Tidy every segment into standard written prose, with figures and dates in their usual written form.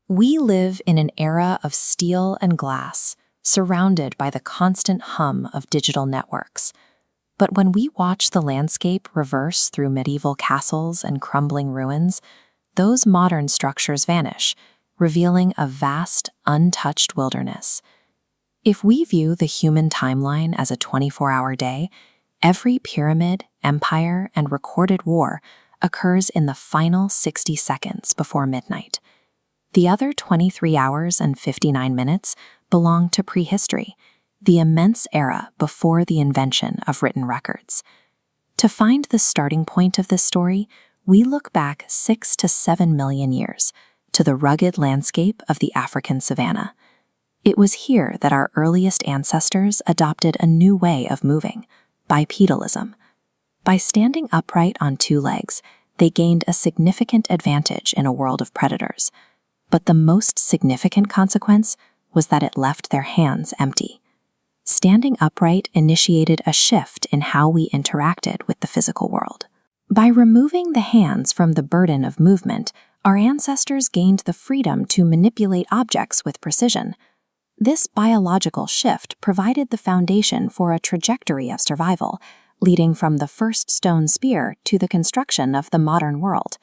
We live in an era of steel and glass, surrounded by the constant hum of digital networks. But when we watch the landscape reverse through medieval castles and crumbling ruins, those modern structures vanish, revealing a vast, untouched wilderness. If we view the human timeline as a 24-hour day, every pyramid, empire, and recorded war occurs in the final 60 seconds before midnight. The other 23 hours and 59 minutes belong to prehistory, the immense era before the invention of written records. To find the starting point of this story, we look back 6 to 7 million years to the rugged landscape of the African savanna. It was here that our earliest ancestors adopted a new way of moving, bipedalism. By standing upright on two legs, they gained a significant advantage in a world of predators. But the most significant consequence was that it left their hands empty. Standing upright initiated a shift in how we interacted with the physical world. By removing the hands from the burden of movement, our ancestors gained the freedom to manipulate objects with precision. This biological shift provided the foundation for a trajectory of survival, leading from the first stone spear to the construction of the modern world.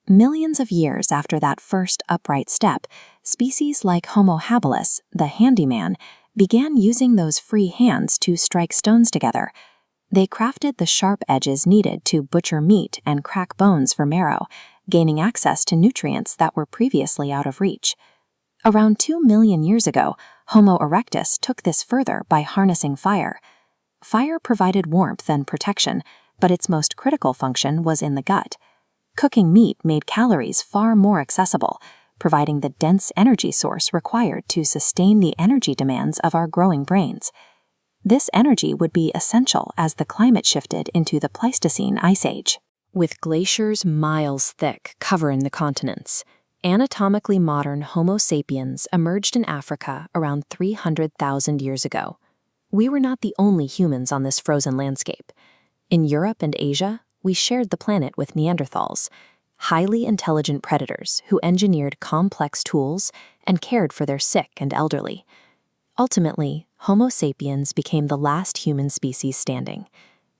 Millions of years after that first upright step, species like Homo habilis, the handyman, began using those free hands to strike stones together. They crafted the sharp edges needed to butcher meat and crack bones for marrow, gaining access to nutrients that were previously out of reach. Around 2 million years ago, Homo erectus took this further by harnessing fire. Fire provided warmth and protection, but its most critical function was in the gut. Cooking meat made calories far more accessible, providing the dense energy source required to sustain the energy demands of our growing brains. This energy would be essential as the climate shifted into the Pleistocene Ice Age. With glaciers miles thick covering the continents, anatomically modern Homo sapiens emerged in Africa around 300,000 years ago. We were not the only humans on this frozen landscape. In Europe and Asia, we shared the planet with Neanderthals, highly intelligent predators who engineered complex tools and cared for their sick and elderly. Ultimately, Homo sapiens became the last human species standing.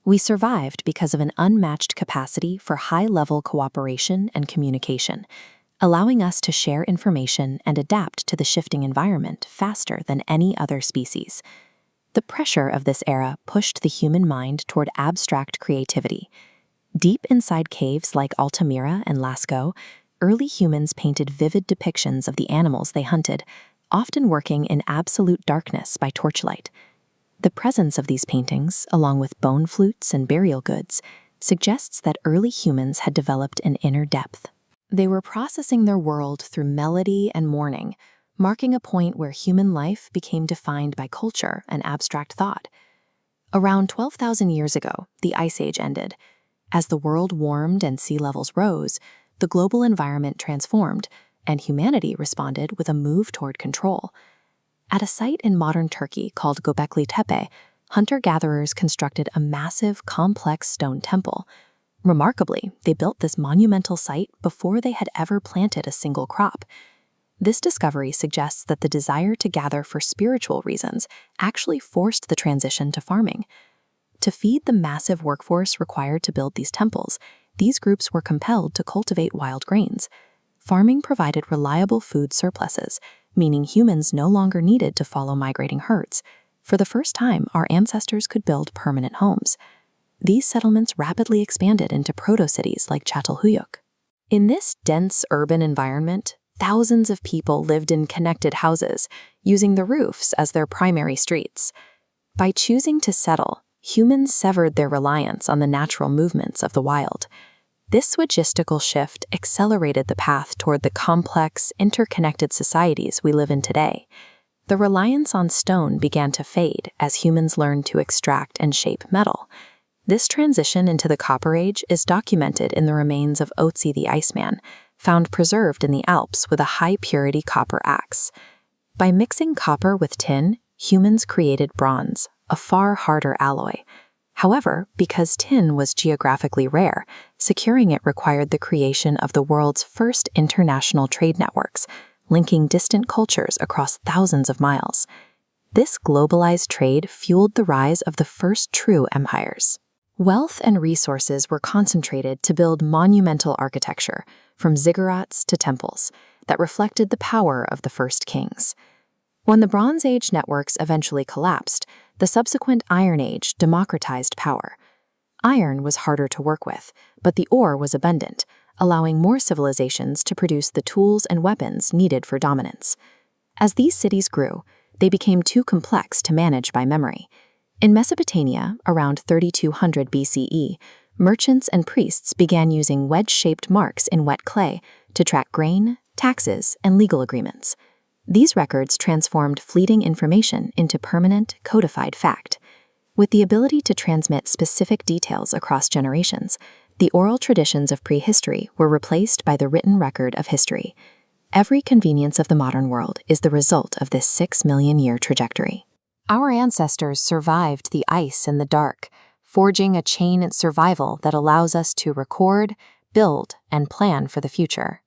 We survived because of an unmatched capacity for high-level cooperation and communication, allowing us to share information and adapt to the shifting environment faster than any other species. The pressure of this era pushed the human mind toward abstract creativity. Deep inside caves like Altamira and Lascaux, early humans painted vivid depictions of the animals they hunted, often working in absolute darkness by torchlight. The presence of these paintings, along with bone flutes and burial goods, suggests that early humans had developed an inner depth. They were processing their world through melody and mourning, marking a point where human life became defined by culture and abstract thought. Around 12,000 years ago, the Ice Age ended. As the world warmed and sea levels rose, the global environment transformed, and humanity responded with a move toward control. At a site in modern Turkey called Göbekli Tepe, hunter-gatherers constructed a massive, complex stone temple. Remarkably, they built this monumental site before they had ever planted a single crop. This discovery suggests that the desire to gather for spiritual reasons actually forced the transition to farming. To feed the massive workforce required to build these temples, these groups were compelled to cultivate wild grains. Farming provided reliable food surpluses, meaning humans no longer needed to follow migrating herds. For the first time, our ancestors could build permanent homes. These settlements rapidly expanded into proto-cities like Çatalhöyük. In this dense urban environment, thousands of people lived in connected houses, using the roofs as their primary streets. By choosing to settle, humans severed their reliance on the natural movements of the wild. This logistical shift accelerated the path toward the complex, interconnected societies we live in today. The reliance on stone began to fade as humans learned to extract and shape metal. This transition into the Copper Age is documented in the remains of Otzi the Iceman, found preserved in the Alps with a high-purity copper axe. By mixing copper with tin, humans created bronze, a far harder alloy. However, because tin was geographically rare, securing it required the creation of the world's first international trade networks, linking distant cultures across thousands of miles. This globalized trade fueled the rise of the first true empires. Wealth and resources were concentrated to build monumental architecture, from ziggurats to temples, that reflected the power of the first kings. When the Bronze Age networks eventually collapsed, the subsequent Iron Age democratized power. Iron was harder to work with, but the ore was abundant, allowing more civilizations to produce the tools and weapons needed for dominance. As these cities grew, they became too complex to manage by memory. In Mesopotamia, around 3200 BCE, merchants and priests began using wedge-shaped marks in wet clay to track grain, taxes, and legal agreements. These records transformed fleeting information into permanent, codified fact. With the ability to transmit specific details across generations, the oral traditions of prehistory were replaced by the written record of history. Every convenience of the modern world is the result of this 6 million-year trajectory. Our ancestors survived the ice and the dark, forging a chain of survival that allows us to record, build, and plan for the future.